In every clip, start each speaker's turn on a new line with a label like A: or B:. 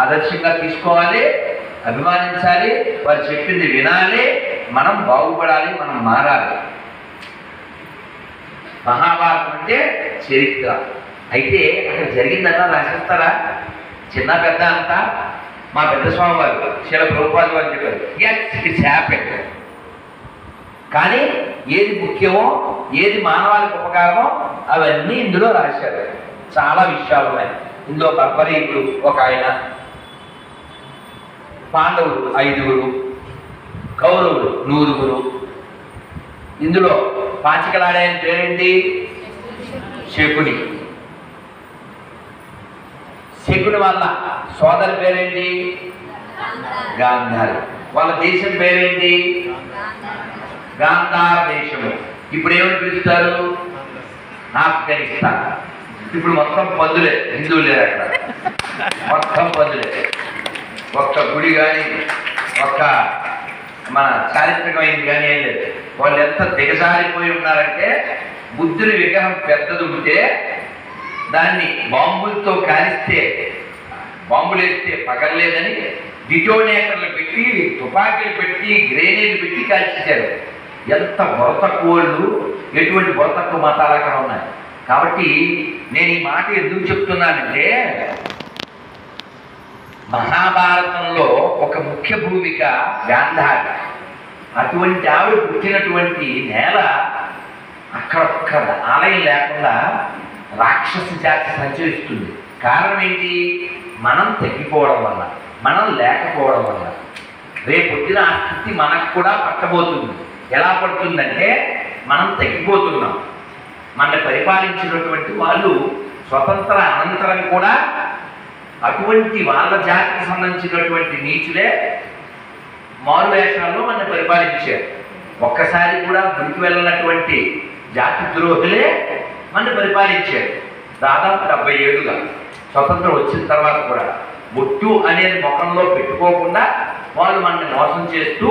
A: ఆదర్శంగా తీసుకోవాలి, అభిమానించాలి, వారు చెప్పింది వినాలి, మనం బాగుపడాలి, మనం మారాలి. మహాభారతం అంటే చరిత్ర. అయితే అక్కడ జరిగిందన్నా రాసిస్తారా? చిన్న పెద్ద అంతా మా పెద్ద స్వామి వారు శిల ప్రభుపాద వారు చెప్పారు, ఇట్స్ హ్యాపెన్. కానీ ఏది ముఖ్యమో, ఏది మానవాళికి ఉపకారమో అవన్నీ ఇందులో రాశారు. చాలా విషయాలు ఉన్నాయి ఇందులో. బర్బరీకుడు ఒక ఆయన, పాండవులు 5, కౌరవులు 100. ఇందులో పాచికలాడే పేరేంటి? శకుని. శకుని వాళ్ళ సోదరి పేరేంటి? గాంధారి. వాళ్ళ దేశం పేరేంటి? గాంధార దేశము. ఇప్పుడు ఏమని పిలుస్తారు? ఆఫ్ఘనిస్తాన్. ఇప్పుడు మొత్తం పందులే, హిందువులు లేరు అక్కడ, మొత్తం పందులే. ఒక్క గుడి కానీ, ఒక్క మన చారిత్రకమైంది కానీ ఏం లేదు. వాళ్ళు ఎంత దిగజారిపోయి ఉన్నారంటే, బుద్ధుని విగ్రహం పెద్దది ఉంటే దాన్ని బాంబులతో కాలిస్తే, బాంబులు వేస్తే పగలలేదని డిటోనేటర్లు పెట్టి, తుపాకీలు పెట్టి, గ్రేనేడ్లు పెట్టి కాల్చేశారు. ఎంత బొరతక్కువళ్ళు, ఎటువంటి బొరతక్కువ మతాలు అక్కడ ఉన్నాయి. కాబట్టి నేను ఈ మాట ఎందుకు చెప్తున్నానంటే, మహాభారతంలో ఒక ముఖ్య భూమిక గాంధారి. అటువంటి ఆవిడ పుట్టినటువంటి నేల అక్కడొక్క ఆలయం లేకుండా రాక్షస జాతి సంచరిస్తుంది. కారణం ఏంటి? మనం తగ్గిపోవడం వల్ల, మనం లేకపోవడం వల్ల. రేపొద్దున ఆ స్థితి మనకు కూడా పట్టబోతుంది. ఎలా పడుతుందంటే, మనం తగ్గిపోతున్నాం. మన పరిపాలించినటువంటి వాళ్ళు స్వతంత్ర అనంతరం కూడా అటువంటి వాళ్ళ జాతికి సంబంధించినటువంటి నీచులే మారువేషాల్లో మన పరిపాలించారు. ఒక్కసారి కూడా గురికి వెళ్ళినటువంటి జాతి ద్రోహులే మన పరిపాలించారు. దాదాపు 70 ఏళ్ళుగా స్వతంత్రం వచ్చిన తర్వాత కూడా బొట్టు అనేది ముఖంలో పెట్టుకోకుండా వాళ్ళు మనల్ని మోసం చేస్తూ,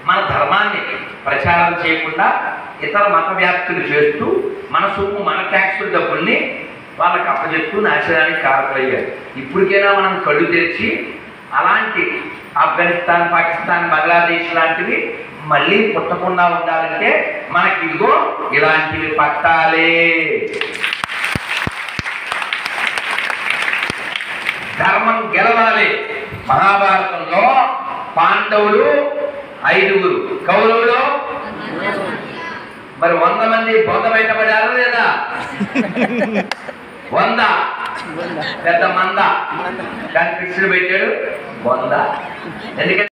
A: మన ధర్మాన్ని ప్రచారం చేయకుండా ఇతర మత వ్యాప్తులు చేస్తూ, మన సొమ్ము, మన ట్యాక్సుల డబ్బుల్ని వాళ్ళకి అప్పచెప్తూ నాశనానికి కారకులయ్యారు. ఇప్పటికైనా మనం కళ్ళు తెరిచి అలాంటి ఆఫ్ఘనిస్తాన్, పాకిస్తాన్, బంగ్లాదేశ్ లాంటివి మళ్ళీ పుట్టకుండా ఉండాలంటే మనకి ఇదిగో ఇలాంటివి పట్టాలే. ధర్మం గెలవాలి. మహాభారతంలో పాండవులు 5, కౌరవులు మరి 100 మంది బొంద బయటపడారు లేదా? 100 పెద్ద మంద. దాన్ని కృష్ణుడు పెట్టాడు 100. ఎందుకంటే